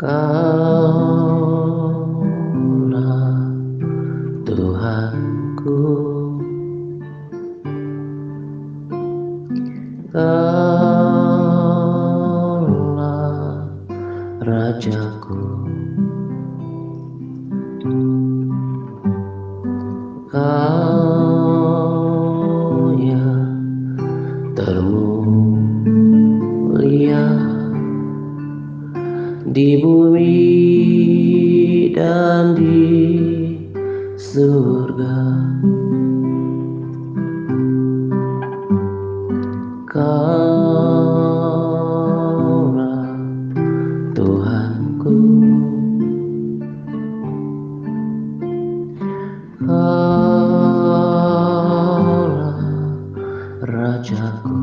Kaulah Tuhanku, Kaulah Rajaku, Kau yang termulia di bumi dan di surga. Kaulah Tuhanku, Kaulah Rajaku,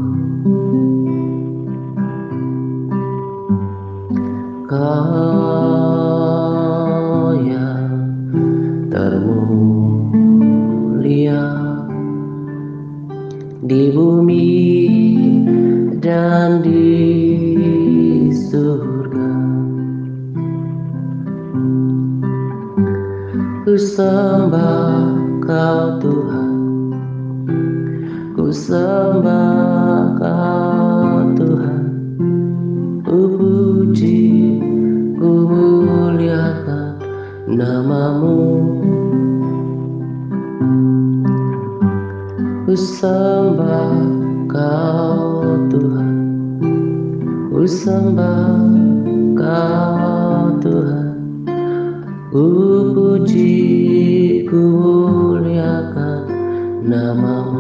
Kau yang termulia di bumi dan di surga. Ku sembah Kau Tuhan, ku sembah Kau Tuhan, ku puji, ku muliakan nama-Mu. Ku sembah Kau Tuhan, ku sembah Kau Tuhan, ku puji, ku muliakan nama-Mu.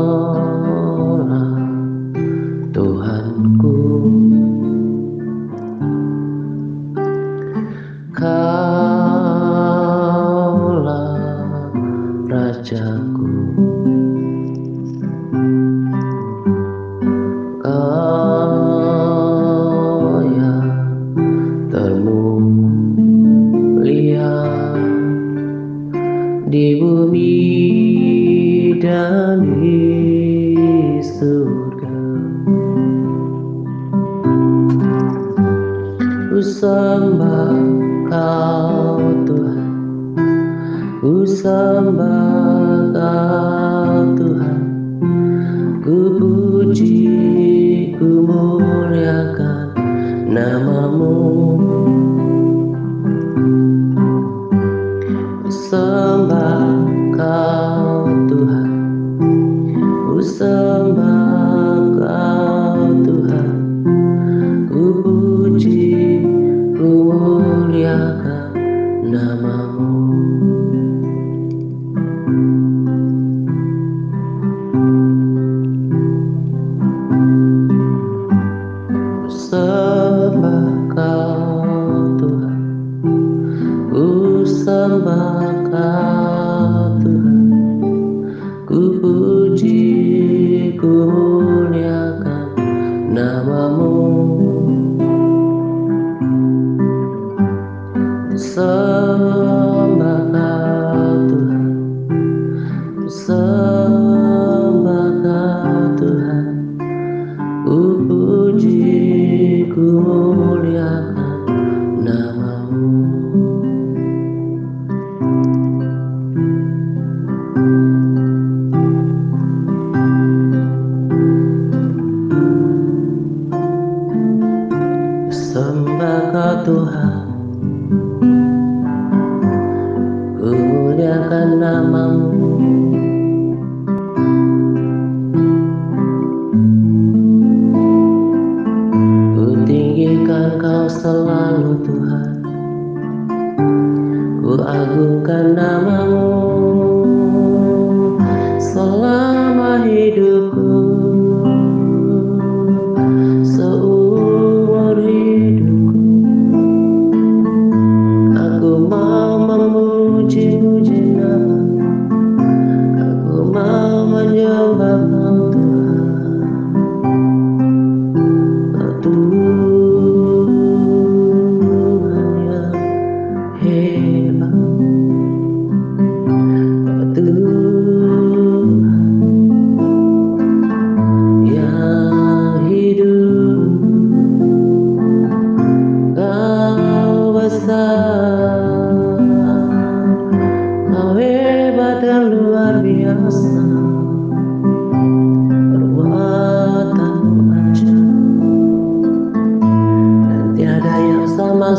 Kaulah Tuhanku, Kaulah Rajaku, Kau yang termulia di bumi dan di surga. Ku sembah Kau Tuhan, ku sembah Kau Tuhan, ku puji, ku muliakan nama-Mu. Ku sembah Kau Tuhan, ku sembah Kau Tuhan, ku puji, ku muliakan nama-Mu. Ku sembah Kau Tuhan, ku sembah Kau Tuhan, ku puji, ku muliakan nama-Mu. Ku sembah Kau Tuhan, ku sembah Kau Tuhan, ku puji, ku muliakan nama-Mu. Sembah Kau Tuhan, ku muliakan nama-Mu. Ku tinggikan Kau selalu Tuhan, ku agungkan nama-Mu selama hidupku. Seumur hidupku aku mau memuji-muji nama-Mu, aku mau menyembah Kau Tuhan.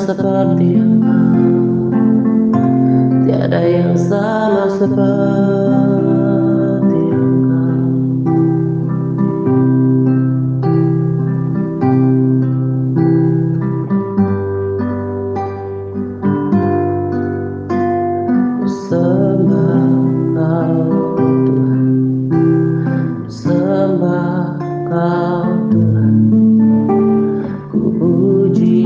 seperti engkau, tiada yang sama seperti engkau. Sembah Kau Tuhan, sembah Kau Tuhan, ku puji,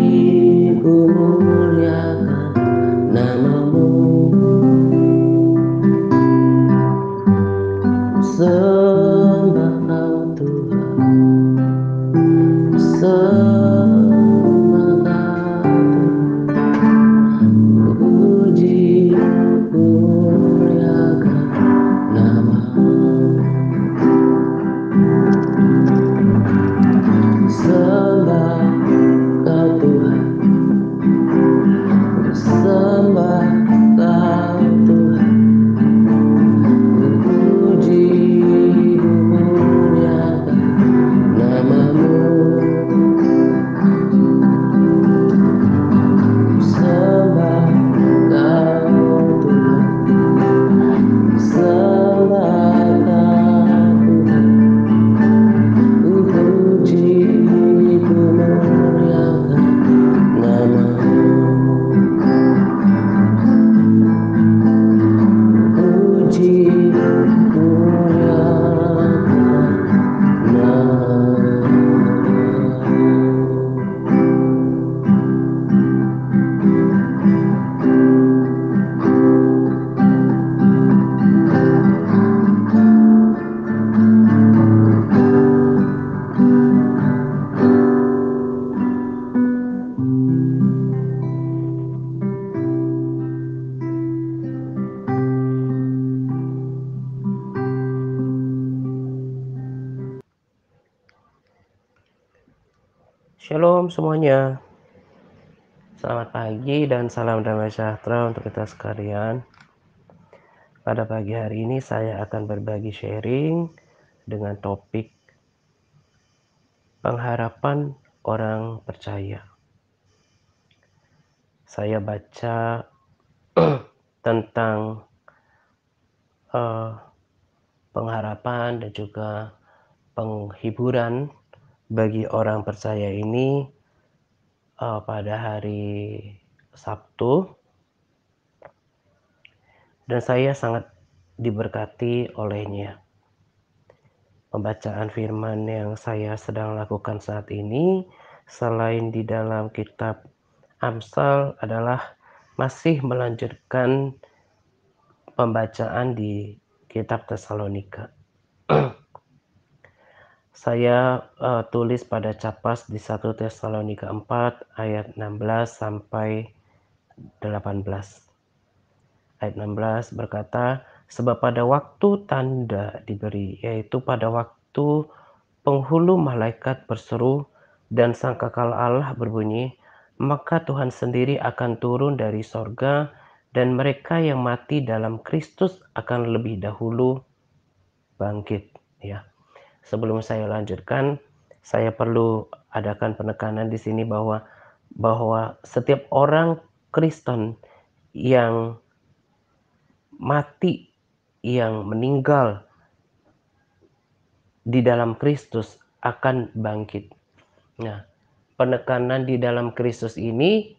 ku muliakan nama-Mu. Sembah Kau Tuhan, sembah Kau Tuhan, ku puji, ku muliakan nama-Mu. Sembah Kau Tuhan, sembah Kau Tuhan, ku puji, ku muliakan nama-Mu. Sembah Kau Tuhan, sembah Kau Tuhan, ku puji, ku muliakan nama-Mu. Puji, ku muliakan nama-Mu. Shalom semuanya, selamat pagi dan salam damai sejahtera untuk kita sekalian. Pada pagi hari ini saya akan berbagi sharing dengan topik pengharapan orang percaya. Saya baca tentang pengharapan dan juga penghiburan bagi orang percaya ini pada hari Sabtu, dan saya sangat diberkati olehnya. Pembacaan firman yang saya sedang lakukan saat ini, selain di dalam kitab Amsal, adalah masih melanjutkan pembacaan di kitab Tesalonika. Saya tulis pada capas di 1 Tesalonika 4 ayat 16 sampai 18. Ayat 16 berkata, sebab pada waktu tanda diberi, yaitu pada waktu penghulu malaikat berseru dan sangkakala Allah berbunyi, maka Tuhan sendiri akan turun dari sorga dan mereka yang mati dalam Kristus akan lebih dahulu bangkit. Ya, sebelum saya lanjutkan, saya perlu adakan penekanan di sini bahwa setiap orang Kristen yang mati, yang meninggal di dalam Kristus akan bangkit. Nah, penekanan di dalam Kristus ini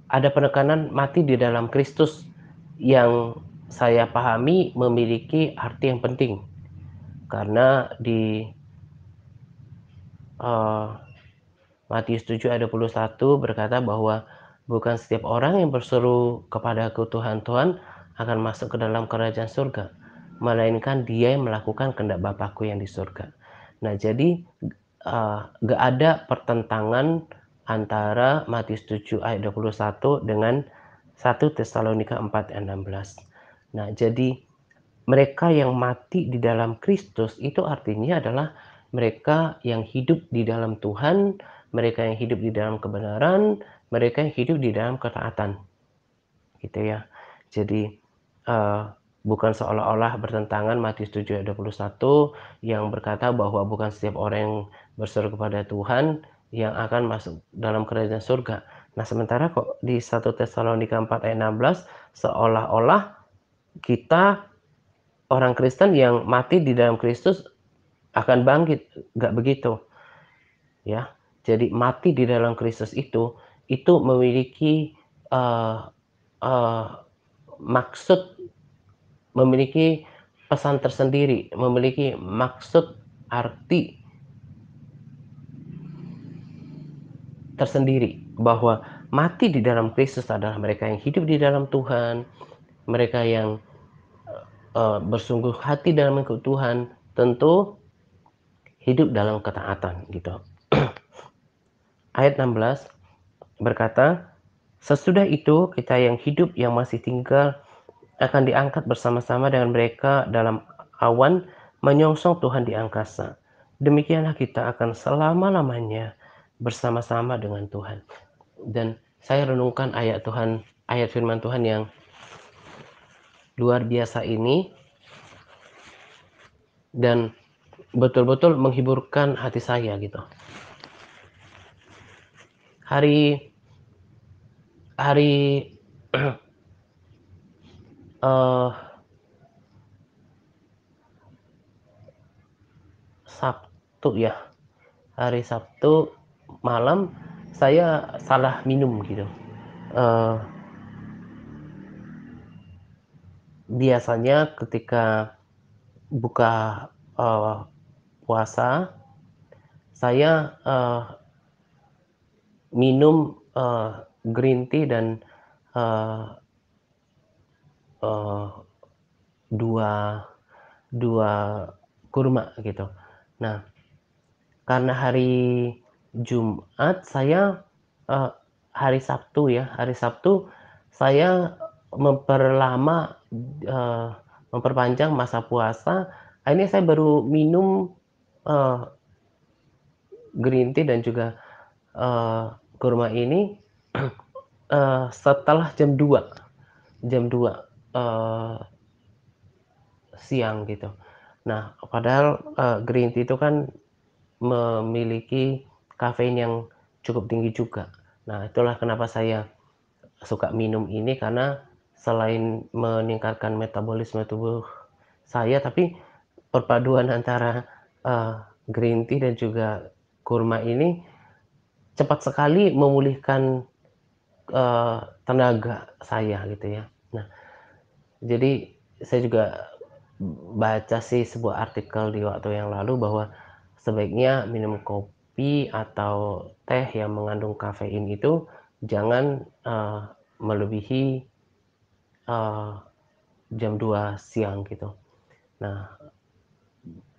ada penekanan mati di dalam Kristus yang saya pahami memiliki arti yang penting, karena di Matius 7 ayat 21 berkata bahwa bukan setiap orang yang berseru kepadaku Tuhan, Tuhan akan masuk ke dalam kerajaan surga, melainkan dia yang melakukan kehendak Bapakku yang di surga. Nah, jadi gak ada pertentangan antara Matius 7 ayat 21 dengan 1 Tesalonika 4 ayat 16. Nah, jadi mereka yang mati di dalam Kristus itu artinya adalah mereka yang hidup di dalam Tuhan, mereka yang hidup di dalam kebenaran, mereka yang hidup di dalam ketaatan. Gitu ya. Jadi bukan seolah-olah bertentangan Matius 7 ayat 21 yang berkata bahwa bukan setiap orang yang berseru kepada Tuhan yang akan masuk dalam kerajaan surga. Nah, sementara kok di 1 Tesalonika 4 ayat 16 seolah-olah kita orang Kristen yang mati di dalam Kristus akan bangkit, nggak begitu, ya. Jadi mati di dalam Kristus itu memiliki, eee eee, maksud, memiliki pesan tersendiri, memiliki maksud, arti tersendiri, bahwa mati di dalam Kristus adalah mereka yang hidup di dalam Tuhan, mereka yang, bersungguh hati dalam mengikut Tuhan, tentu hidup dalam ketaatan, gitu. Ayat 16 berkata, "Sesudah itu kita yang hidup yang masih tinggal akan diangkat bersama-sama dengan mereka dalam awan menyongsong Tuhan di angkasa. Demikianlah kita akan selama-lamanya bersama-sama dengan Tuhan." Dan saya renungkan ayat firman Tuhan yang luar biasa ini, dan betul-betul menghiburkan hati saya, gitu. Hari hari eee, Sabtu ya, hari Sabtu malam saya salah minum, gitu. Eee, Biasanya ketika buka, eee, puasa, saya, minum, green tea dan, eee eee, dua dua kurma, gitu. Nah, karena hari Jumat saya, eee, hari Sabtu saya eee, memperpanjang masa puasa, akhirnya saya baru minum, eee, green tea dan juga, eee, kurma ini, setelah jam 2, eee, siang, gitu. Nah, padahal, green tea itu kan memiliki kafein yang cukup tinggi juga. Nah, itulah kenapa saya suka minum ini, karena selain meningkatkan metabolisme tubuh saya, tapi perpaduan antara, eee, green tea dan juga kurma ini cepat sekali memulihkan, tenaga saya, gitu ya. Nah, jadi saya juga baca sih sebuah artikel di waktu yang lalu bahwa sebaiknya minum kopi atau teh yang mengandung kafein itu jangan, melebihi, eee, jam 2 siang, gitu. Nah,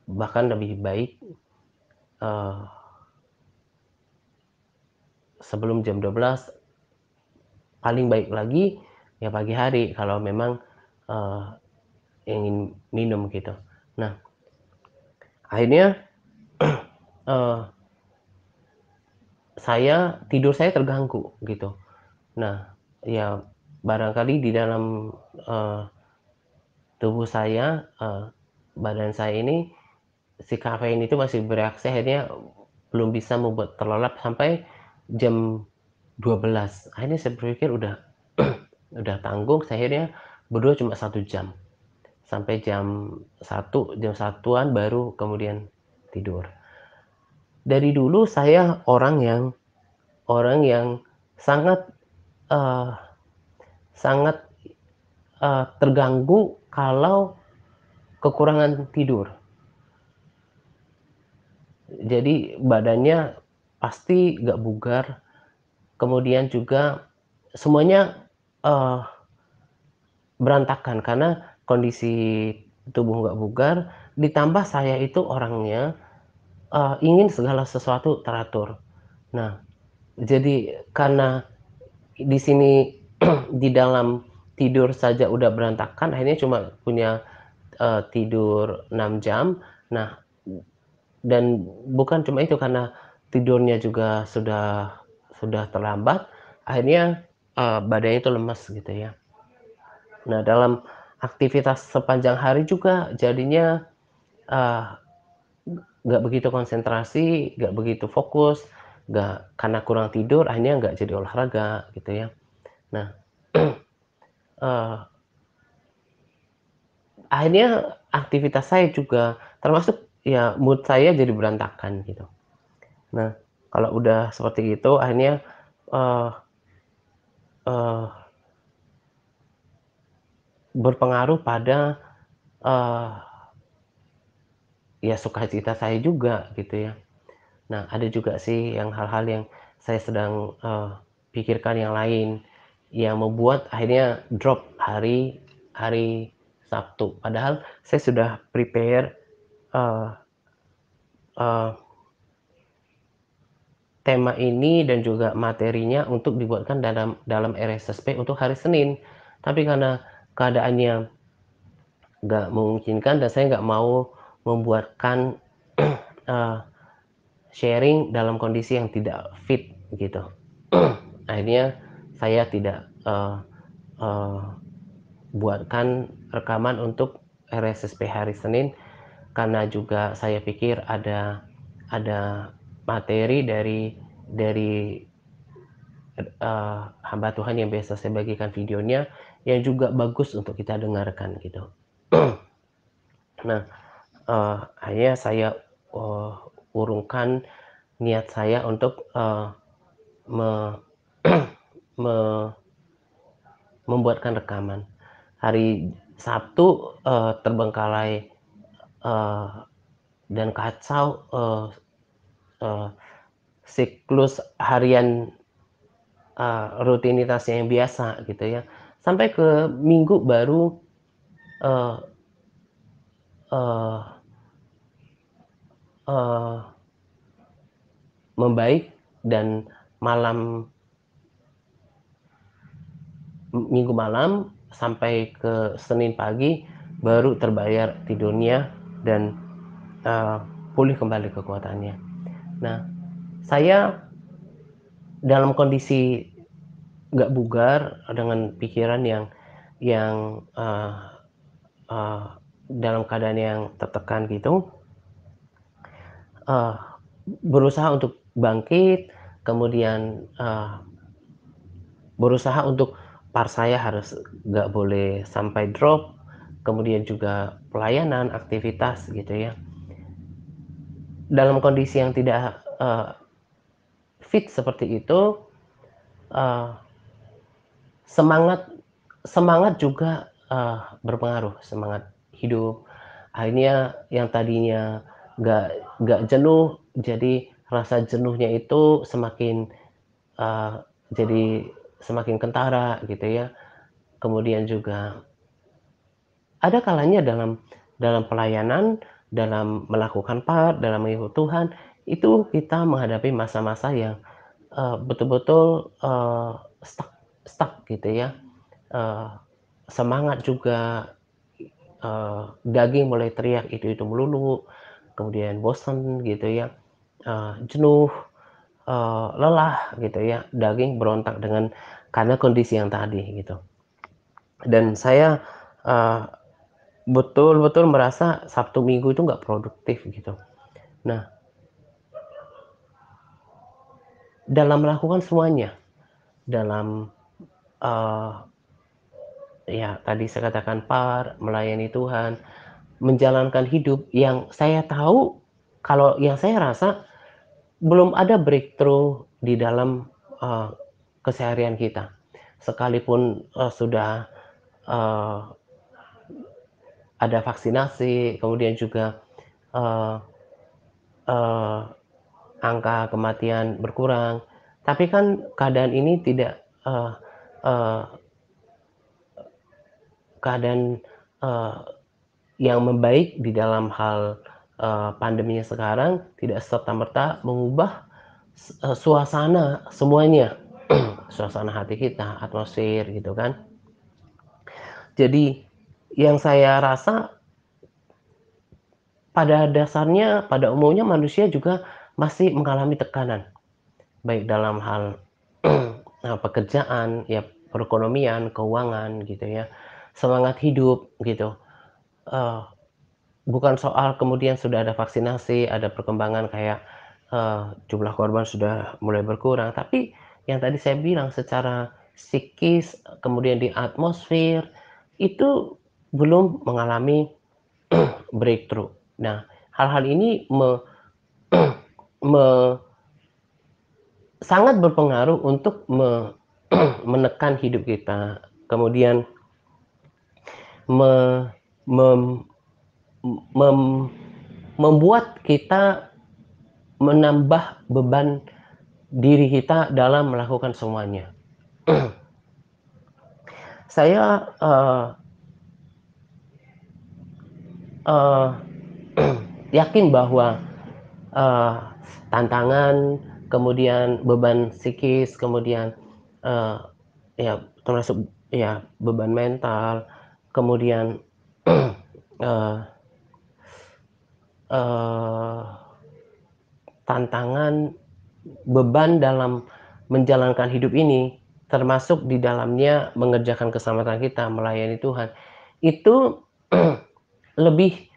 bahkan lebih baik, eee, sebelum jam 12, paling baik lagi ya pagi hari kalau memang, eee, ingin minum, gitu. Nah, akhirnya, eee, tidur saya terganggu, gitu. Nah, ya barangkali di dalam, eee, tubuh saya, badan saya ini, si kafein itu masih bereaksi, akhirnya belum bisa membuat terlelap sampai jam 12. Akhirnya saya berpikir udah tanggung, saya akhirnya berdua cuma 1 jam, sampai jam 1, jam 1-an baru kemudian tidur. Dari dulu saya orang yang sangat, eee, sangat, terganggu kalau kekurangan tidur. Jadi badannya pasti nggak bugar, kemudian juga semuanya, eee, berantakan karena kondisi tubuh nggak bugar, ditambah saya itu orangnya, ingin segala sesuatu teratur. Nah, jadi karena di sini di dalam tidur saja udah berantakan, akhirnya cuma punya, tidur 6 jam. Nah, dan bukan cuma itu, karena tidurnya juga sudah terlambat, akhirnya, badannya itu lemes, gitu ya. Nah, dalam aktivitas sepanjang hari juga jadinya, eee, nggak begitu konsentrasi, nggak begitu fokus, karena kurang tidur akhirnya nggak jadi olahraga gitu ya. Nah, eee, akhirnya aktivitas saya juga termasuk ya mood saya jadi berantakan gitu. Nah, kalau udah seperti itu akhirnya, eee eee, berpengaruh pada, eee, ya sukacita saya juga gitu ya. Nah, ada juga sih yang hal-hal yang saya sedang, pikirkan yang lain, yang membuat akhirnya drop hari hari Sabtu. Padahal saya sudah prepare, eee eee, tema ini dan juga materinya untuk dibuatkan dalam dalam RSSP untuk hari Senin. Tapi karena keadaannya nggak memungkinkan dan saya nggak mau membuatkan, eee, sharing dalam kondisi yang tidak fit gitu. Akhirnya saya tidak, eee, buatkan rekaman untuk RSSP hari Senin, karena juga saya pikir ada materi dari, hamba Tuhan yang biasa saya bagikan videonya, yang juga bagus untuk kita dengarkan gitu. Nah, akhirnya saya, eee, urungkan niat saya untuk, me me membuatkan rekaman. Hari Sabtu, terbengkalai, eee, dan kacau, eee, siklus harian, rutinitasnya yang biasa gitu ya. Sampai ke Minggu baru, eee eee eee, membaik dan malam Minggu malam sampai ke Senin pagi baru terbayar tidurnya dan, eee, pulih kembali kekuatannya. Nah, saya dalam kondisi nggak bugar dengan pikiran yang, eee, dalam keadaan yang tertekan gitu, eee, berusaha untuk bangkit, kemudian, berusaha untuk saya harus nggak boleh sampai drop, kemudian juga pelayanan, aktivitas gitu ya. Dalam kondisi yang tidak, fit seperti itu, eee, semangat semangat juga, berpengaruh, semangat hidup. Akhirnya yang tadinya nggak nggak jenuh, jadi rasa jenuhnya itu semakin, eee, jadi semakin kentara gitu ya. Kemudian juga ada kalanya dalam dalam pelayanan, dalam melakukan dalam mengikut Tuhan, itu kita menghadapi masa-masa yang, betul-betul, stuck stuck gitu ya. Eee, Semangat juga, daging mulai teriak itu melulu, kemudian bosen gitu ya, jenuh, lelah gitu ya, daging berontak karena kondisi yang tadi gitu. Dan saya, eee, betul-betul merasa Sabtu Minggu itu nggak produktif gitu. Nah, dalam melakukan semuanya, dalam, eee, ya tadi saya katakan melayani Tuhan, menjalankan hidup yang saya tahu kalau yang saya rasa belum ada breakthrough di dalam, eee, keseharian kita. Sekalipun, sudah, eee, ada vaksinasi, kemudian juga, eee eee, angka kematian berkurang, tapi kan keadaan ini tidak, eee eee, keadaan, eee, yang membaik di dalam hal, pandeminya sekarang tidak serta-merta mengubah suasana semuanya, suasana hati kita, atmosfer gitu kan. Jadi yang saya rasa pada dasarnya, pada umumnya manusia juga masih mengalami tekanan, baik dalam hal, pekerjaan, ya perekonomian, keuangan gitu ya, semangat hidup gitu. Eee, Bukan soal kemudian sudah ada vaksinasi, ada perkembangan kayak jumlah korban sudah mulai berkurang. Tapi yang tadi saya bilang secara psikis, kemudian di atmosfer, itu belum mengalami breakthrough. Nah, hal-hal ini me sangat berpengaruh untuk menekan hidup kita, kemudian me mem mem membuat kita menambah beban diri kita dalam melakukan semuanya. Saya, eee, yakin bahwa, eee, tantangan, kemudian beban psikis, kemudian, eee, ya termasuk ya beban mental, kemudian, eee eee, tantangan, beban dalam menjalankan hidup ini, termasuk di dalamnya mengerjakan keselamatan kita, melayani Tuhan, itu lebih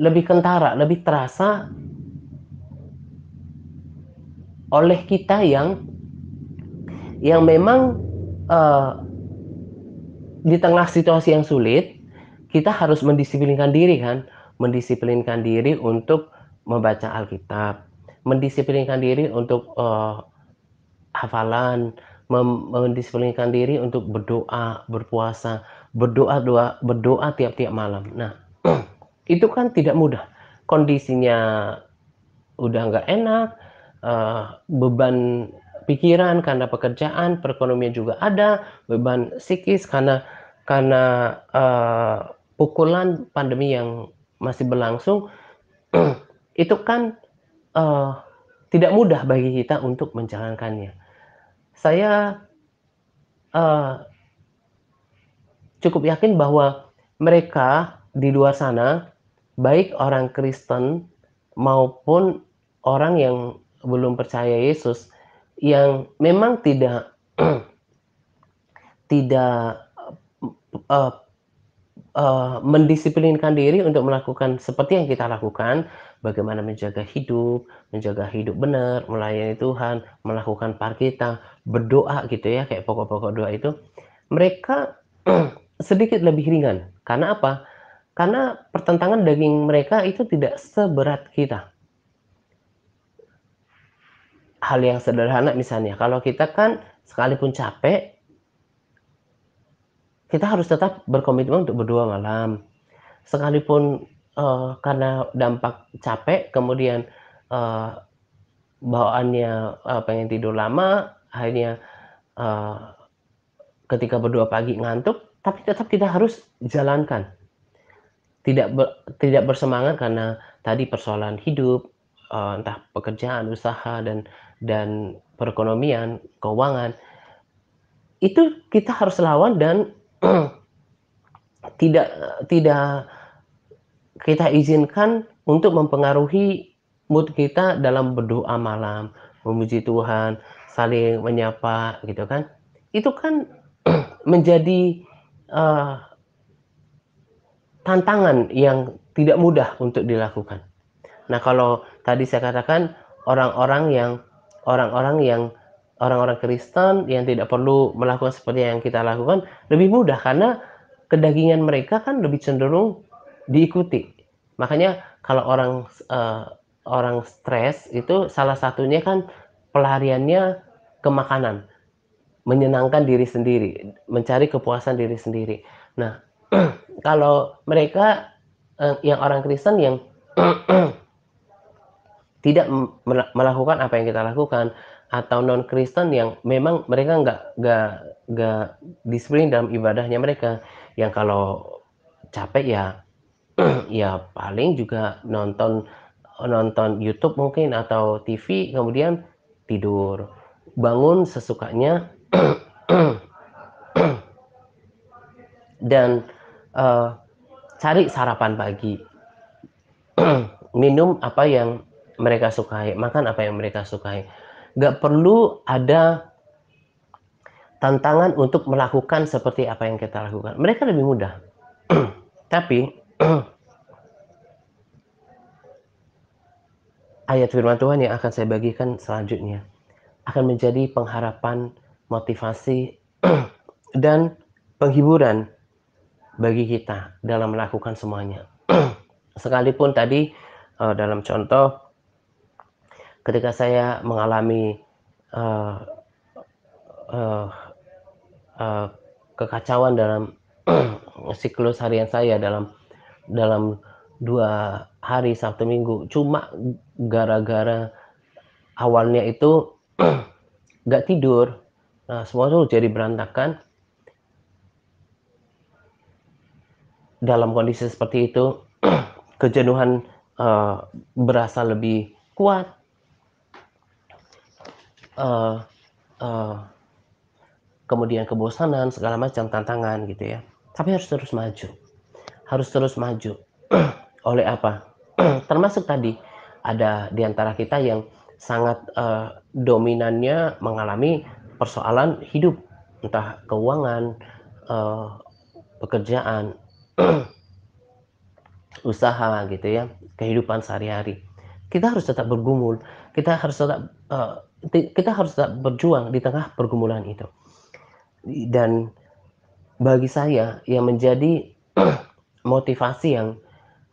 lebih kentara, lebih terasa oleh kita yang memang, eee, di tengah situasi yang sulit, kita harus mendisiplinkan diri kan, mendisiplinkan diri untuk membaca Alkitab, mendisiplinkan diri untuk, hafalan, mendisiplinkan diri untuk berdoa, berpuasa, berdoa tiap-tiap malam. Nah, itu kan tidak mudah. Kondisinya udah nggak enak, beban pikiran karena pekerjaan, perekonomian juga ada, beban psikis karena, pukulan pandemi yang masih berlangsung, itu kan, eee, tidak mudah bagi kita untuk menjalankannya. Saya, eee, cukup yakin bahwa mereka di luar sana, baik orang Kristen maupun orang yang belum percaya Yesus, yang memang tidak, eee mendisiplinkan diri untuk melakukan seperti yang kita lakukan, bagaimana menjaga hidup benar, melayani Tuhan, melakukan kita, berdoa gitu ya, kayak pokok-pokok doa itu, mereka sedikit lebih ringan. Karena apa? Karena pertentangan daging mereka itu tidak seberat kita. Hal yang sederhana misalnya, kalau kita kan sekalipun capek, kita harus tetap berkomitmen untuk berdoa malam. Sekalipun, karena dampak capek kemudian, eee, bawaannya, pengen tidur lama, akhirnya, eee, ketika berdoa pagi ngantuk, tapi tetap kita harus jalankan. Tidak bersemangat karena tadi persoalan hidup, entah pekerjaan, usaha, dan perekonomian, keuangan, itu kita harus lawan dan tidak tidak kita izinkan untuk mempengaruhi mood kita dalam berdoa malam, memuji Tuhan, saling menyapa gitu kan. Itu kan menjadi, eee, tantangan yang tidak mudah untuk dilakukan. Nah, kalau tadi saya katakan orang-orang yang orang-orang yang orang-orang Kristen yang tidak perlu melakukan seperti yang kita lakukan, lebih mudah karena kedagingan mereka kan lebih cenderung diikuti. Makanya kalau orang stres itu salah satunya kan pelariannya ke makanan, menyenangkan diri sendiri, mencari kepuasan diri sendiri. Nah, kalau mereka, yang orang Kristen yang tidak melakukan apa yang kita lakukan, atau non Kristen yang memang mereka nggak disiplin dalam ibadahnya mereka, yang kalau capek ya ya paling juga nonton nonton YouTube mungkin atau TV kemudian tidur, bangun sesukanya dan, eee, cari sarapan pagi, minum apa yang mereka sukai, makan apa yang mereka sukai. Nggak perlu ada tantangan untuk melakukan seperti apa yang kita lakukan. Mereka lebih mudah. Tapi ayat firman Tuhan yang akan saya bagikan selanjutnya akan menjadi pengharapan, motivasi, dan penghiburan bagi kita dalam melakukan semuanya. Sekalipun tadi dalam contoh ketika saya mengalami uh, uh, uh, kekacauan dalam siklus harian saya dalam dalam 2 hari Sabtu Minggu, cuma gara-gara awalnya itu nggak tidur, nah semua tuh jadi berantakan. Dalam kondisi seperti itu, kejenuhan berasa lebih kuat, uh, uh, kemudian kebosanan, segala macam tantangan gitu ya. Tapi harus terus maju. Oleh apa? Termasuk tadi ada di antara kita yang sangat dominannya mengalami persoalan hidup, entah keuangan, uh, pekerjaan, usaha gitu ya, kehidupan sehari-hari. Kita harus tetap bergumul, kita harus tetap kita harus tetap berjuang di tengah pergumulan itu. Dan bagi saya yang menjadi motivasi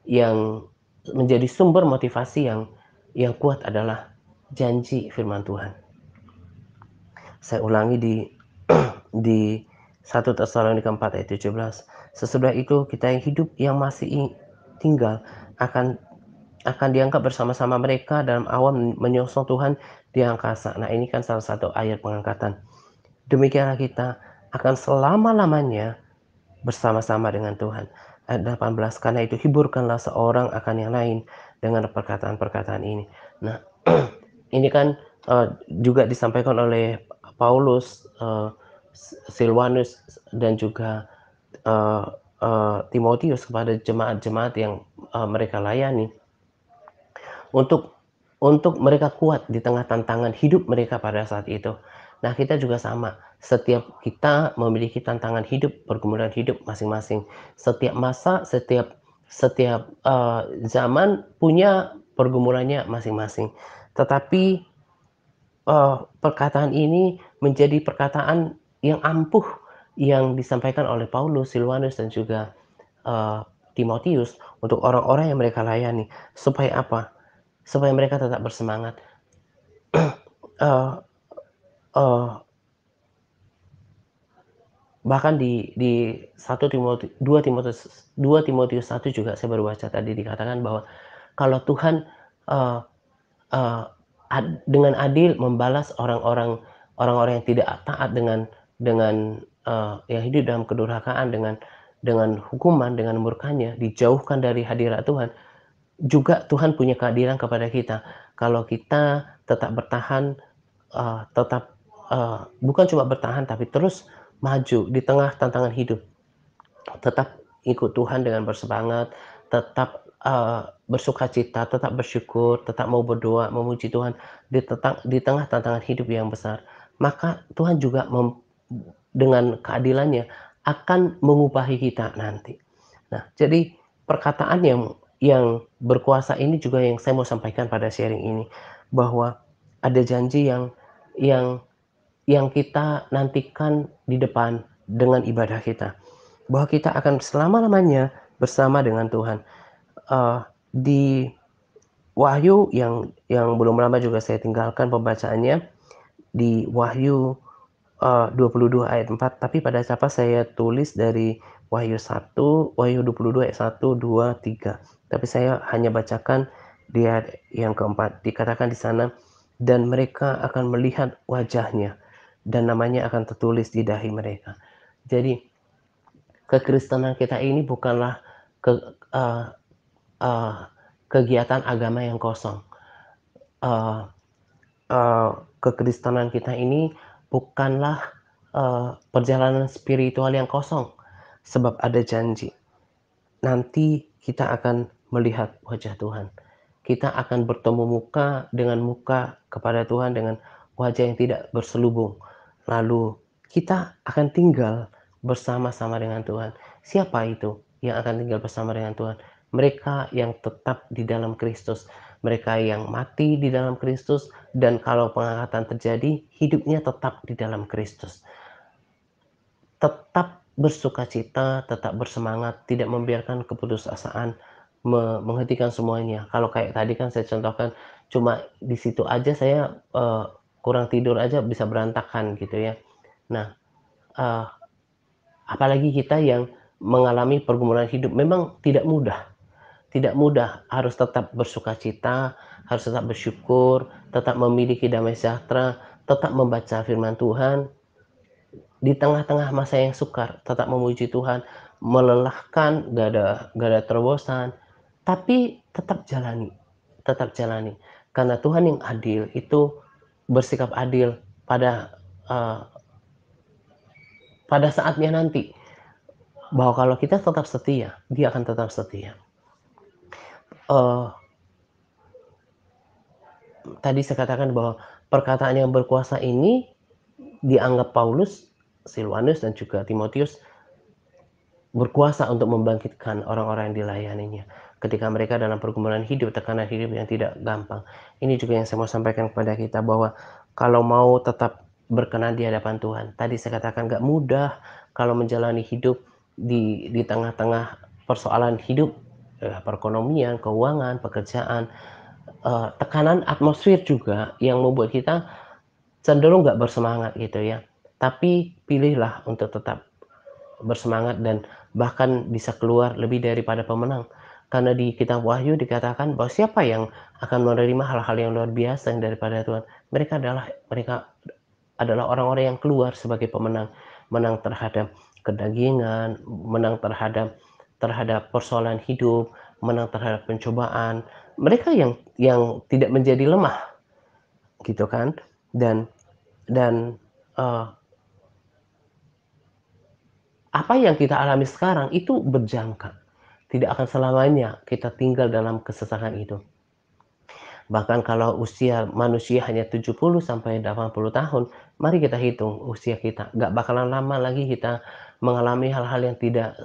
yang menjadi sumber motivasi yang kuat adalah janji firman Tuhan. Saya ulangi di 1 Tesalonika 4 ayat 17. Sesudah itu kita yang hidup yang masih tinggal akan diangkat bersama-sama mereka dalam awan menyongsong Tuhan di angkasa. Nah, ini kan salah satu ayat pengangkatan. Demikianlah kita akan selama-lamanya bersama-sama dengan Tuhan. Ayat 18, karena itu hiburkanlah seorang akan yang lain dengan perkataan-perkataan ini. Nah, ini kan juga disampaikan oleh Paulus, Silwanus, dan juga Timotius kepada jemaat-jemaat yang mereka layani untuk mereka kuat di tengah tantangan hidup mereka pada saat itu. Nah, kita juga sama. Setiap kita memiliki tantangan hidup, pergumulan hidup masing-masing. Setiap masa, setiap zaman punya pergumulannya masing-masing. Tetapi perkataan ini menjadi perkataan yang ampuh yang disampaikan oleh Paulus, Silwanus, dan juga Timotius untuk orang-orang yang mereka layani. Supaya apa? Supaya mereka tetap bersemangat. uh, uh, Bahkan di 2 Timotius 1 juga saya baru baca tadi dikatakan bahwa kalau Tuhan uh, uh, dengan adil membalas orang-orang yang tidak taat dengan yang hidup dalam kedurhakaan, dengan hukuman, dengan murkanya, dijauhkan dari hadirat Tuhan. Juga Tuhan punya keadilan kepada kita kalau kita tetap bertahan, tetap bukan cuma bertahan tapi terus maju di tengah tantangan hidup, tetap ikut Tuhan dengan bersemangat, tetap bersukacita, tetap bersyukur, tetap mau berdoa, memuji Tuhan di tengah tantangan hidup yang besar. Maka Tuhan juga dengan keadilannya akan mengupahi kita nanti. Nah, jadi perkataan yang berkuasa ini juga yang saya mau sampaikan pada sharing ini, bahwa ada janji yang kita nantikan di depan dengan ibadah kita, bahwa kita akan selama-lamanya bersama dengan Tuhan. Di Wahyu yang belum lama juga saya tinggalkan pembacaannya, di Wahyu 22 ayat 4, tapi pada siapa saya tulis dari Wahyu 22 ayat 1, 2, 3. Tapi saya hanya bacakan di ayat yang keempat. Dikatakan di sana, dan mereka akan melihat wajahnya, dan namanya akan tertulis di dahi mereka. Jadi, kekristenan kita ini bukanlah uh, uh, kegiatan agama yang kosong. Uh, Kekristenan kita ini bukanlah perjalanan spiritual yang kosong, sebab ada janji. Nanti kita akan melihat wajah Tuhan. Kita akan bertemu muka dengan muka kepada Tuhan dengan wajah yang tidak berselubung. Lalu kita akan tinggal bersama-sama dengan Tuhan. Siapa itu yang akan tinggal bersama dengan Tuhan? mereka yang tetap di dalam Kristus, mereka yang mati di dalam Kristus, dan kalau pengangkatan terjadi, hidupnya tetap di dalam Kristus. Tetap bersukacita, tetap bersemangat, tidak membiarkan keputusasaan menghentikan semuanya. Kalau kayak tadi kan saya contohkan, cuma di situ aja saya, kurang tidur aja bisa berantakan gitu ya. Nah, eee, apalagi kita yang mengalami pergumulan hidup memang tidak mudah, harus tetap bersukacita, harus tetap bersyukur, tetap memiliki damai sejahtera, tetap membaca firman Tuhan, di tengah-tengah masa yang sukar, tetap memuji Tuhan, melelahkan, gak ada terobosan, tapi tetap jalani. Karena Tuhan yang adil itu bersikap adil pada, eee, pada saatnya nanti, bahwa kalau kita tetap setia, Dia akan tetap setia. Eee, Tadi saya katakan bahwa perkataan yang berkuasa ini dianggap Paulus, Silwanus, dan juga Timotius berkuasa untuk membangkitkan orang-orang yang dilayaninya. Ketika mereka dalam pergumulan hidup, tekanan hidup yang tidak gampang. Ini juga yang saya mau sampaikan kepada kita bahwa kalau mau tetap berkenan di hadapan Tuhan. Tadi saya katakan gak mudah kalau menjalani hidup di tengah-tengah persoalan hidup, perekonomian, keuangan, pekerjaan, tekanan atmosfer juga yang membuat kita cenderung gak bersemangat gitu ya. Tapi pilihlah untuk tetap bersemangat dan bahkan bisa keluar lebih daripada pemenang. Karena di kitab Wahyu dikatakan bahwa siapa yang akan menerima hal-hal yang luar biasa yang daripada Tuhan. Mereka adalah orang-orang yang keluar sebagai pemenang, menang terhadap kedagingan, menang terhadap persoalan hidup, menang terhadap pencobaan. Mereka yang tidak menjadi lemah, gitu kan? Dan uh, apa yang kita alami sekarang itu berjangka. Tidak akan selamanya kita tinggal dalam kesesakan itu. Bahkan kalau usia manusia hanya 70 sampai 80 tahun, mari kita hitung usia kita. Nggak bakalan lama lagi kita mengalami hal-hal yang tidak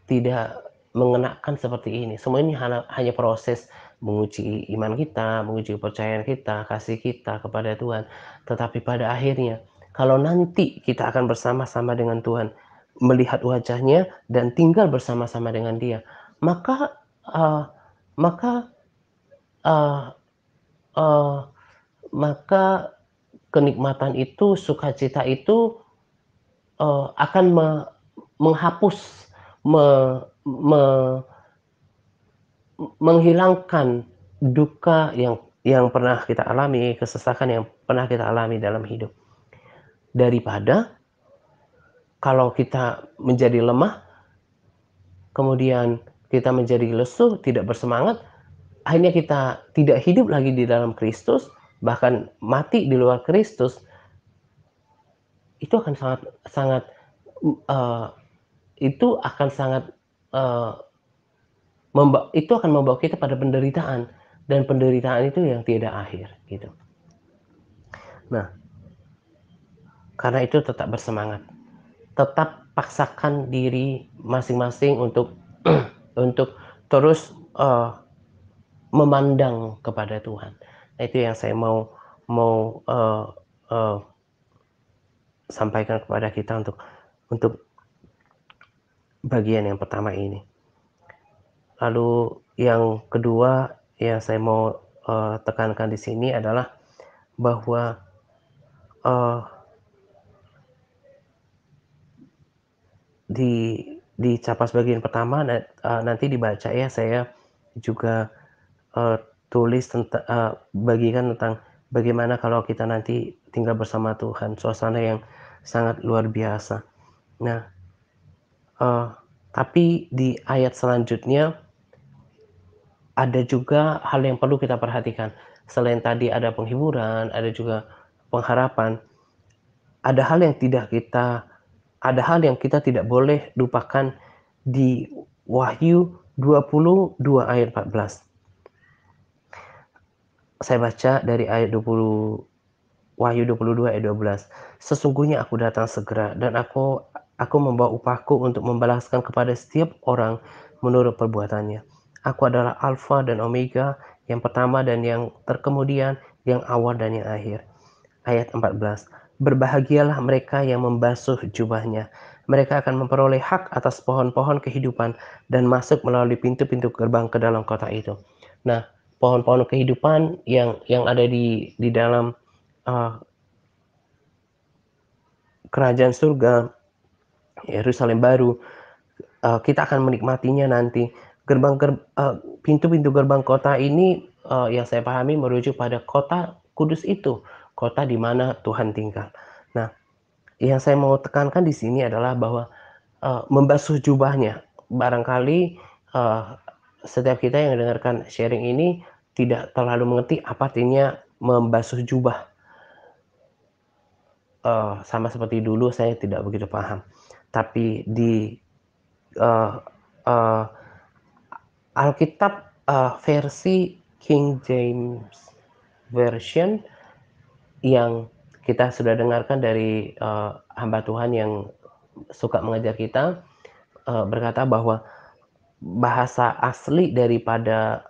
tidak mengenakan seperti ini. Semua ini hanya proses menguji iman kita, menguji kepercayaan kita, kasih kita kepada Tuhan. Tetapi pada akhirnya, kalau nanti kita akan bersama-sama dengan Tuhan, melihat wajahnya dan tinggal bersama-sama dengan Dia, maka, eee, maka Eee eee, maka kenikmatan itu, sukacita itu, akan menghapus, me me menghilangkan duka yang pernah kita alami, kesesakan yang pernah kita alami dalam hidup. Daripada kalau kita menjadi lemah, kemudian kita menjadi lesu, tidak bersemangat, akhirnya kita tidak hidup lagi di dalam Kristus, bahkan mati di luar Kristus, itu akan sangat sangat, eee, itu akan sangat, eee, itu akan membawa kita pada penderitaan, dan penderitaan itu yang tiada akhir, gitu. Nah, karena itu tetap bersemangat, tetap paksakan diri masing-masing untuk untuk terus, memandang kepada Tuhan. Nah, itu yang saya mau mau, eee eee, sampaikan kepada kita untuk bagian yang pertama ini. Lalu yang kedua yang saya mau, tekankan di sini adalah bahwa, eee, di di Capas bagian pertama nanti dibaca ya, saya juga, eee, tulis bagikan tentang bagaimana kalau kita nanti tinggal bersama Tuhan, suasana yang sangat luar biasa. Nah, eee, tapi di ayat selanjutnya ada juga hal yang perlu kita perhatikan. Selain tadi ada penghiburan, ada juga pengharapan, ada hal yang kita tidak boleh lupakan di Wahyu 22 ayat 14. Saya baca dari ayat 20, Wahyu 22 ayat 12. Sesungguhnya aku datang segera dan aku membawa upahku untuk membalaskan kepada setiap orang menurut perbuatannya. Aku adalah Alfa dan Omega, yang pertama dan yang terkemudian, yang awal dan yang akhir. Ayat 14. Berbahagialah mereka yang membasuh jubahnya. Mereka akan memperoleh hak atas pohon-pohon kehidupan dan masuk melalui pintu-pintu gerbang ke dalam kota itu. Nah, pohon-pohon kehidupan yang ada di dalam kerajaan surga, Yerusalem baru, kita akan menikmatinya nanti. Pintu-pintu gerbang kota ini, yang saya pahami merujuk pada kota kudus itu, kota di mana Tuhan tinggal. Nah, yang saya mau tekankan di sini adalah bahwa membasuh jubahnya. Barangkali setiap kita yang mendengarkan sharing ini tidak terlalu mengerti apa artinya membasuh jubah. Sama seperti dulu saya tidak begitu paham. Tapi di uh, Alkitab versi King James Version yang kita sudah dengarkan dari hamba Tuhan yang suka mengajar kita, berkata bahwa bahasa asli daripada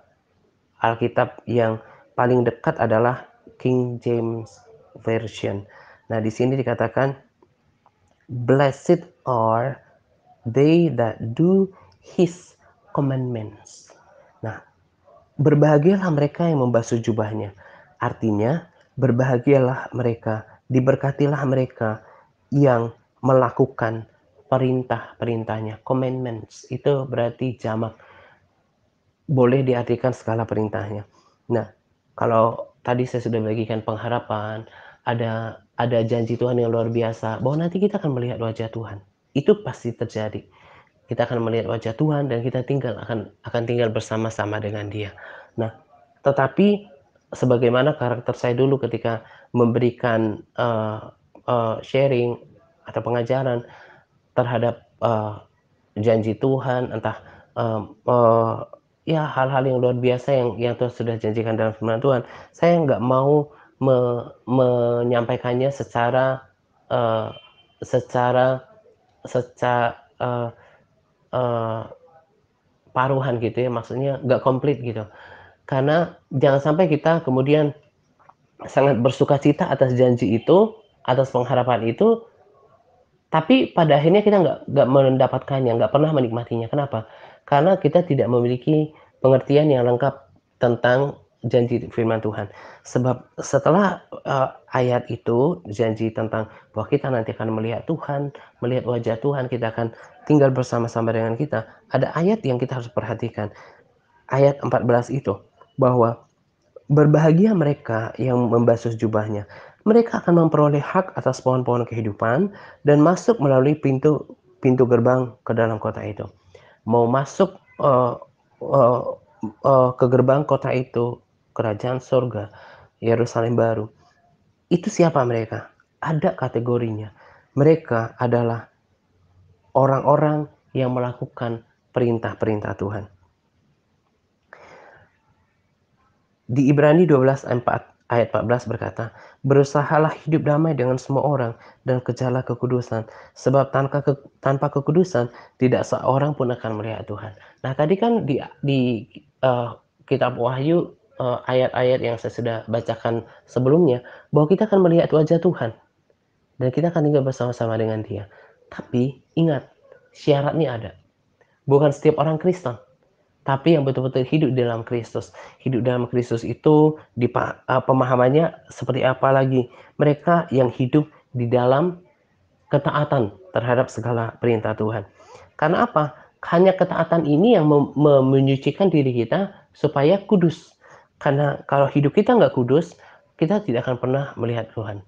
Alkitab yang paling dekat adalah King James Version. Nah, di sini dikatakan, "Blessed are they that do His commandments." Nah, berbahagialah mereka yang membasuh jubahnya. Artinya, berbahagialah mereka, diberkatilah mereka yang melakukan perintah-perintahnya. Commandments itu berarti jamak, boleh diartikan segala perintahnya. Nah, kalau tadi saya sudah bagikan pengharapan, ada janji Tuhan yang luar biasa bahwa nanti kita akan melihat wajah Tuhan. Itu pasti terjadi. Kita akan melihat wajah Tuhan dan kita akan tinggal bersama-sama dengan Dia. Nah, tetapi sebagaimana karakter saya dulu ketika memberikan sharing atau pengajaran terhadap janji Tuhan, entah ya hal-hal yang luar biasa yang Tuhan sudah janjikan dalam firman Tuhan, saya nggak mau menyampaikannya secara uh, secara secara paruhan gitu ya, maksudnya nggak komplit gitu. Karena jangan sampai kita kemudian sangat bersukacita atas janji itu, atas pengharapan itu, tapi pada akhirnya kita nggak mendapatkannya, nggak pernah menikmatinya. Kenapa? Karena kita tidak memiliki pengertian yang lengkap tentang janji firman Tuhan. Sebab setelah ayat itu, janji tentang bahwa kita nanti akan melihat Tuhan, melihat wajah Tuhan, kita akan tinggal bersama-sama dengan kita. Ada ayat yang kita harus perhatikan. Ayat 14 itu, bahwa berbahagia mereka yang membasuh jubahnya. Mereka akan memperoleh hak atas pohon-pohon kehidupan dan masuk melalui pintu gerbang ke dalam kota itu. Mau masuk ke gerbang kota itu, kerajaan surga, Yerusalem baru. Itu siapa mereka? Ada kategorinya. Mereka adalah orang-orang yang melakukan perintah-perintah Tuhan. Di Ibrani 12 ayat 14 berkata, "Berusahalah hidup damai dengan semua orang dan kejarlah kekudusan, sebab tanpa kekudusan tidak seorang pun akan melihat Tuhan." Nah, tadi kan di kitab Wahyu, ayat-ayat yang saya sudah bacakan sebelumnya, bahwa kita akan melihat wajah Tuhan dan kita akan tinggal bersama-sama dengan Dia. Tapi ingat, syaratnya ada. Bukan setiap orang Kristen, tapi yang betul-betul hidup dalam Kristus. Hidup dalam Kristus itu pemahamannya seperti apa lagi? Mereka yang hidup di dalam ketaatan terhadap segala perintah Tuhan. Karena apa? Hanya ketaatan ini yang menyucikan diri kita supaya kudus. Karena kalau hidup kita nggak kudus, kita tidak akan pernah melihat Tuhan.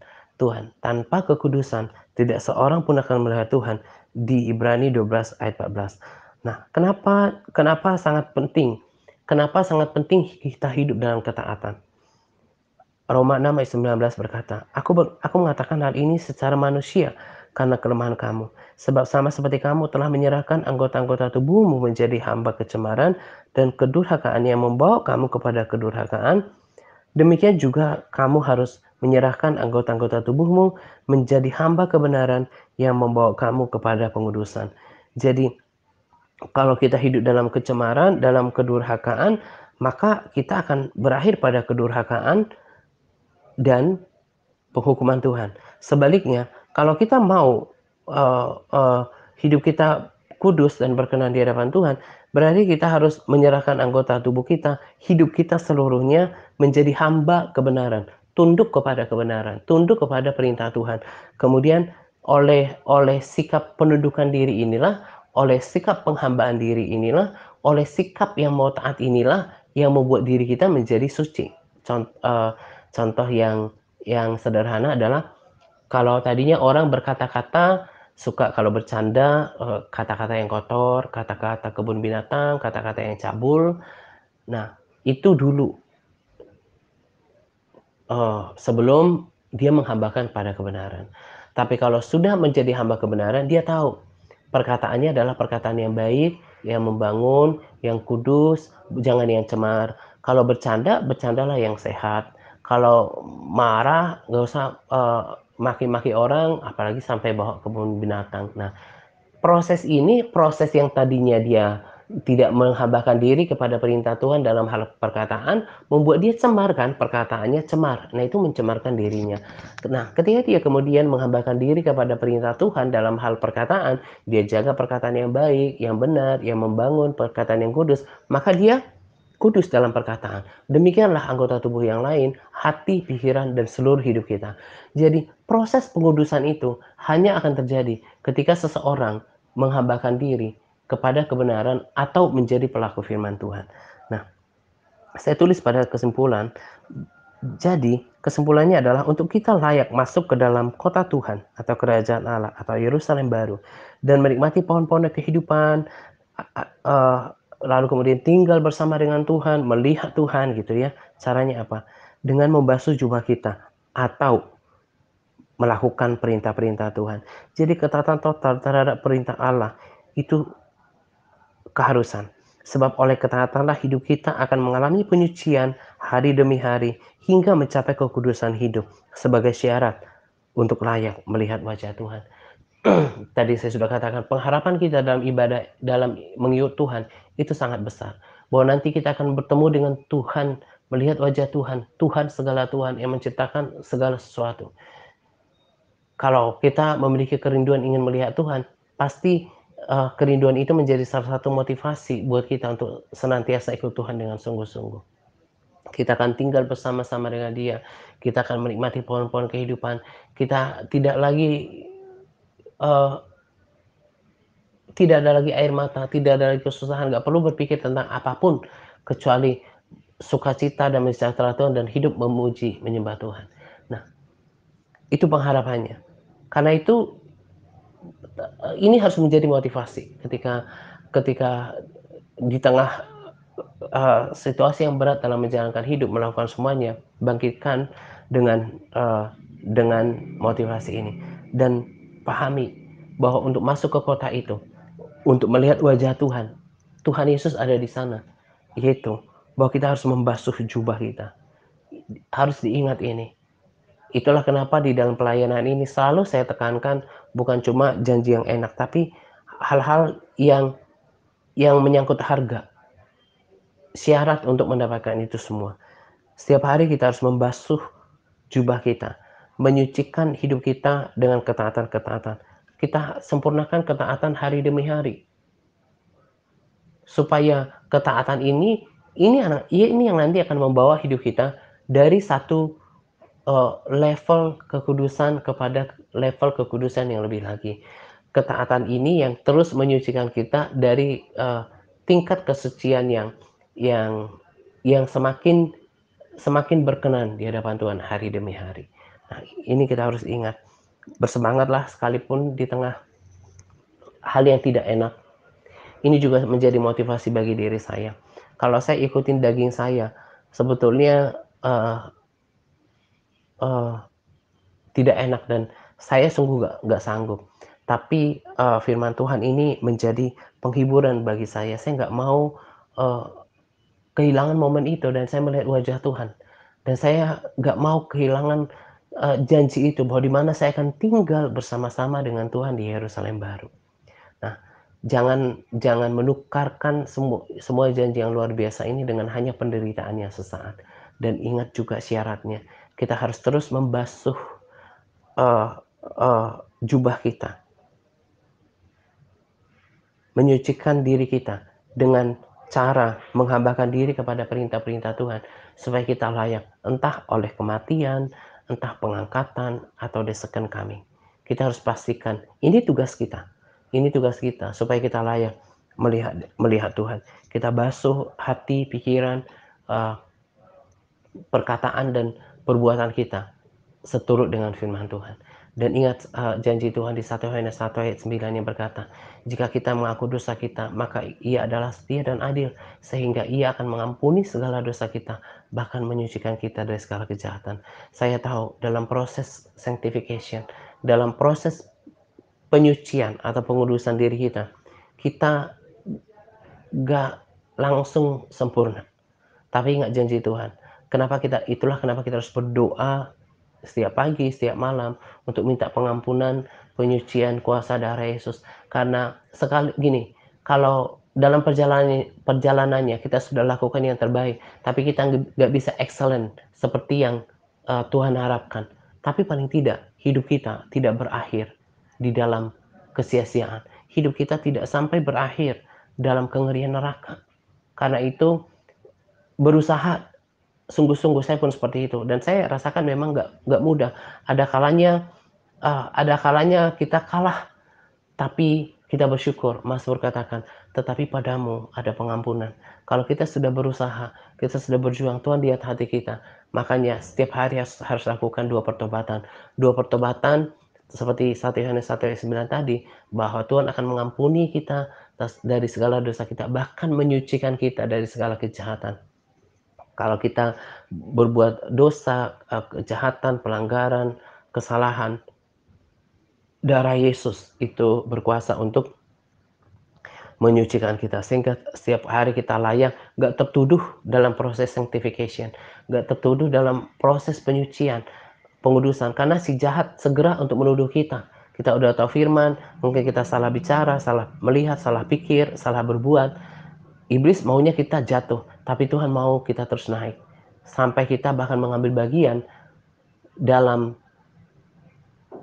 Tanpa kekudusan, tidak seorang pun akan melihat Tuhan. Di Ibrani 12 ayat 14. Nah, kenapa sangat penting? Kenapa sangat penting kita hidup dalam ketaatan? Roma 6 ayat 19 berkata, Aku mengatakan hal ini secara manusia karena kelemahan kamu. Sebab sama seperti kamu telah menyerahkan anggota-anggota tubuhmu menjadi hamba kecemaran dan kedurhakaan yang membawa kamu kepada kedurhakaan, demikian juga kamu harus menyerahkan anggota-anggota tubuhmu menjadi hamba kebenaran yang membawa kamu kepada pengudusan. Jadi, Kalau kita hidup dalam kecemaran, dalam kedurhakaan, maka kita akan berakhir pada kedurhakaan dan penghukuman Tuhan. Sebaliknya, kalau kita mau uh, uh, hidup kita kudus dan berkenan di hadapan Tuhan, berarti kita harus menyerahkan anggota tubuh kita, hidup kita seluruhnya menjadi hamba kebenaran, tunduk kepada kebenaran, tunduk kepada perintah Tuhan. Kemudian oleh sikap penundukan diri inilah, oleh sikap penghambaan diri inilah, oleh sikap yang mau taat inilah yang membuat diri kita menjadi suci. Contoh yang sederhana adalah kalau tadinya orang berkata-kata suka kalau bercanda, kata-kata yang kotor, kata-kata kebun binatang, kata-kata yang cabul. Nah, itu dulu, sebelum dia menghambakan pada kebenaran. Tapi kalau sudah menjadi hamba kebenaran, dia tahu perkataannya adalah perkataan yang baik, yang membangun, yang kudus, jangan yang cemar. Kalau bercanda, bercandalah yang sehat. Kalau marah, nggak usah maki-maki orang, apalagi sampai bawa kebun binatang. Nah, proses ini, proses yang tadinya dia tidak menghambakan diri kepada perintah Tuhan dalam hal perkataan, membuat dia cemar kan, perkataannya cemar. Nah, itu mencemarkan dirinya. Nah, ketika dia kemudian menghambakan diri kepada perintah Tuhan dalam hal perkataan, dia jaga perkataan yang baik, yang benar, yang membangun, perkataan yang kudus, maka dia kudus dalam perkataan. Demikianlah anggota tubuh yang lain, hati, pikiran, dan seluruh hidup kita. Jadi, proses pengudusan itu hanya akan terjadi ketika seseorang menghambakan diri kepada kebenaran atau menjadi pelaku firman Tuhan. Nah, saya tulis pada kesimpulan, jadi kesimpulannya adalah untuk kita layak masuk ke dalam kota Tuhan atau kerajaan Allah atau Yerusalem baru dan menikmati pohon-pohon kehidupan, lalu kemudian tinggal bersama dengan Tuhan, melihat Tuhan gitu ya. Caranya apa? Dengan membasuh jubah kita atau melakukan perintah-perintah Tuhan. Jadi ketaatan total terhadap perintah Allah itu keharusan. Sebab oleh ketaatanlah hidup kita akan mengalami penyucian hari demi hari hingga mencapai kekudusan hidup sebagai syarat untuk layak melihat wajah Tuhan. Tadi saya sudah katakan pengharapan kita dalam ibadah, dalam mengikut Tuhan itu sangat besar. Bahwa nanti kita akan bertemu dengan Tuhan, melihat wajah Tuhan, Tuhan segala Tuhan yang menciptakan segala sesuatu. Kalau kita memiliki kerinduan ingin melihat Tuhan, pasti kerinduan itu menjadi salah satu motivasi buat kita untuk senantiasa ikut Tuhan dengan sungguh-sungguh. Kita akan tinggal bersama-sama dengan Dia. Kita akan menikmati pohon-pohon kehidupan. Kita uh, tidak ada lagi air mata, tidak ada lagi kesusahan, nggak perlu berpikir tentang apapun kecuali sukacita dan sejahtera Tuhan dan hidup memuji menyembah Tuhan. Nah, itu pengharapannya. Karena itu ini harus menjadi motivasi ketika ketika di tengah situasi yang berat dalam menjalankan hidup, melakukan semuanya, bangkitkan dengan motivasi ini dan pahami bahwa untuk masuk ke kota itu, untuk melihat wajah Tuhan, Tuhan Yesus ada di sana, yaitu bahwa kita harus membasuh jubah kita. Harus diingat ini. Itulah kenapa di dalam pelayanan ini selalu saya tekankan bukan cuma janji yang enak, tapi hal-hal yang menyangkut harga, syarat untuk mendapatkan itu semua. Setiap hari kita harus membasuh jubah kita, menyucikan hidup kita dengan ketaatan-ketaatan. Kita sempurnakan ketaatan hari demi hari. Supaya ketaatan ini yang nanti akan membawa hidup kita dari satu level kekudusan kepada level kekudusan yang lebih lagi. Ketaatan ini yang terus menyucikan kita dari tingkat kesucian yang yang semakin berkenan di hadapan Tuhan hari demi hari. Nah, ini kita harus ingat. Bersemangatlah sekalipun di tengah hal yang tidak enak. Ini juga menjadi motivasi bagi diri saya. Kalau saya ikutin daging saya, sebetulnya tidak enak dan saya sungguh nggak sanggup. Tapi firman Tuhan ini menjadi penghiburan bagi saya. Saya nggak mau kehilangan momen itu dan saya melihat wajah Tuhan. Dan saya nggak mau kehilangan janji itu bahwa di mana saya akan tinggal bersama-sama dengan Tuhan di Yerusalem baru. Nah, Jangan menukarkan semua janji yang luar biasa ini dengan hanya penderitaan yang sesaat. Dan ingat juga syaratnya, kita harus terus membasuh, eee eee, jubah kita, menyucikan diri kita dengan cara menghambakan diri kepada perintah-perintah Tuhan, supaya kita layak, entah oleh kematian, entah pengangkatan, atau desakan kami. Kita harus pastikan, ini tugas kita, supaya kita layak melihat melihat Tuhan. Kita basuh hati, pikiran, eee, perkataan dan perbuatan kita seturut dengan firman Tuhan. Dan ingat, janji Tuhan di 1 Yohanes 1 ayat 9 yang berkata, "Jika kita mengaku dosa kita, maka Ia adalah setia dan adil, sehingga Ia akan mengampuni segala dosa kita, bahkan menyucikan kita dari segala kejahatan." Saya tahu dalam proses sanctification, dalam proses penyucian atau pengudusan diri kita, kita gak langsung sempurna. Tapi ingat janji Tuhan. Itulah kenapa kita harus berdoa setiap pagi, setiap malam untuk minta pengampunan, penyucian kuasa darah Yesus. Karena kalau dalam perjalanannya kita sudah lakukan yang terbaik, tapi kita nggak bisa excellent seperti yang Tuhan harapkan. Tapi paling tidak hidup kita tidak berakhir di dalam kesia-siaan. Hidup kita tidak sampai berakhir dalam kengerian neraka. Karena itu berusaha sungguh-sungguh, saya pun seperti itu, dan saya rasakan memang nggak mudah. Ada kalanya kita kalah, tapi kita bersyukur. Mazmur katakan, "Tetapi padamu ada pengampunan." Kalau kita sudah berusaha, kita sudah berjuang, Tuhan lihat hati kita. Makanya setiap hari harus lakukan 2 pertobatan. 2 pertobatan seperti 1 Yohanes 1 ayat 9 tadi, bahwa Tuhan akan mengampuni kita dari segala dosa kita, bahkan menyucikan kita dari segala kejahatan. Kalau kita berbuat dosa, kejahatan, pelanggaran, kesalahan, darah Yesus itu berkuasa untuk menyucikan kita. Sehingga setiap hari kita layak, gak tertuduh dalam proses sanctification, gak tertuduh dalam proses penyucian, pengudusan. Karena si jahat segera untuk menuduh kita. Kita udah tahu firman, mungkin kita salah bicara, salah melihat, salah pikir, salah berbuat. Iblis maunya kita jatuh, tapi Tuhan mau kita terus naik. Sampai kita bahkan mengambil bagian dalam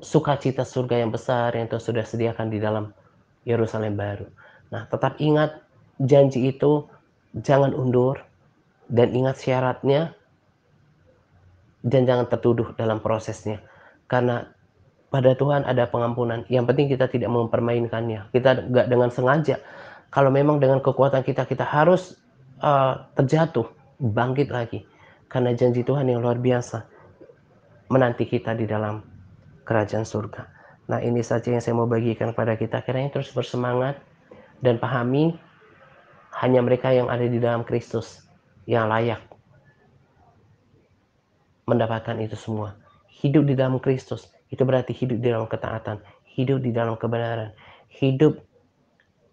sukacita surga yang besar yang Tuhan sudah sediakan di dalam Yerusalem baru. Nah, tetap ingat janji itu, jangan undur, dan ingat syaratnya, dan jangan tertuduh dalam prosesnya. Karena pada Tuhan ada pengampunan. Yang penting kita tidak mempermainkannya. Kita nggak dengan sengaja. Kalau memang dengan kekuatan kita, kita harus terjatuh, bangkit lagi. Karena janji Tuhan yang luar biasa menanti kita di dalam kerajaan surga. Nah, ini saja yang saya mau bagikan kepada kita. Kiranya terus bersemangat dan pahami, hanya mereka yang ada di dalam Kristus yang layak mendapatkan itu semua. Hidup di dalam Kristus itu berarti hidup di dalam ketaatan, hidup di dalam kebenaran, hidup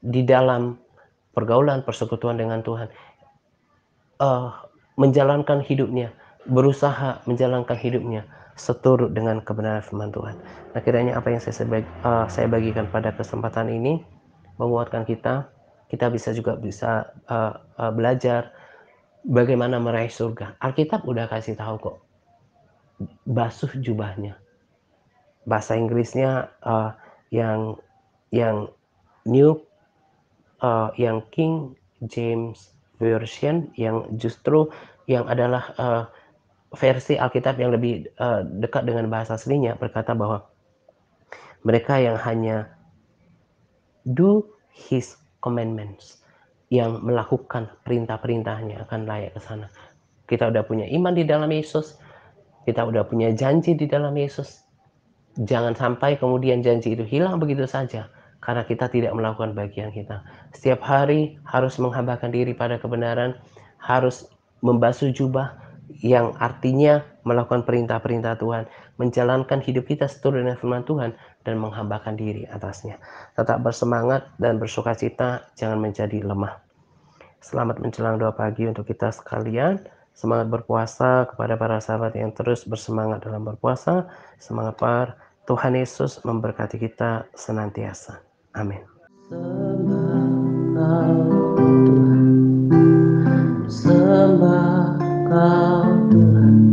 di dalam pergaulan, persekutuan dengan Tuhan, menjalankan hidupnya, berusaha menjalankan hidupnya seturut dengan kebenaran firman Tuhan. Nah, kiranya apa yang saya bagikan pada kesempatan ini menguatkan kita. Kita bisa belajar bagaimana meraih surga. Alkitab udah kasih tahu kok, basuh jubahnya. Bahasa Inggrisnya yang New, yang King James Version, yang justru yang adalah versi Alkitab yang lebih dekat dengan bahasa aslinya, berkata bahwa mereka yang hanya do His commandments, yang melakukan perintah-perintahnya akan layak ke sana. Kita udah punya iman di dalam Yesus, kita udah punya janji di dalam Yesus. Jangan sampai kemudian janji itu hilang begitu saja karena kita tidak melakukan bagian kita. Setiap hari harus menghambakan diri pada kebenaran, harus membasuh jubah, yang artinya melakukan perintah-perintah Tuhan, menjalankan hidup kita seturut dengan firman Tuhan, dan menghambakan diri atasnya. Tetap bersemangat dan bersukacita, jangan menjadi lemah. Selamat menjelang doa pagi untuk kita sekalian. Semangat berpuasa kepada para sahabat yang terus bersemangat dalam berpuasa. Semangat Tuhan Yesus memberkati kita senantiasa. Amin. Sembah Kau Tuhan, sembah Kau Tuhan.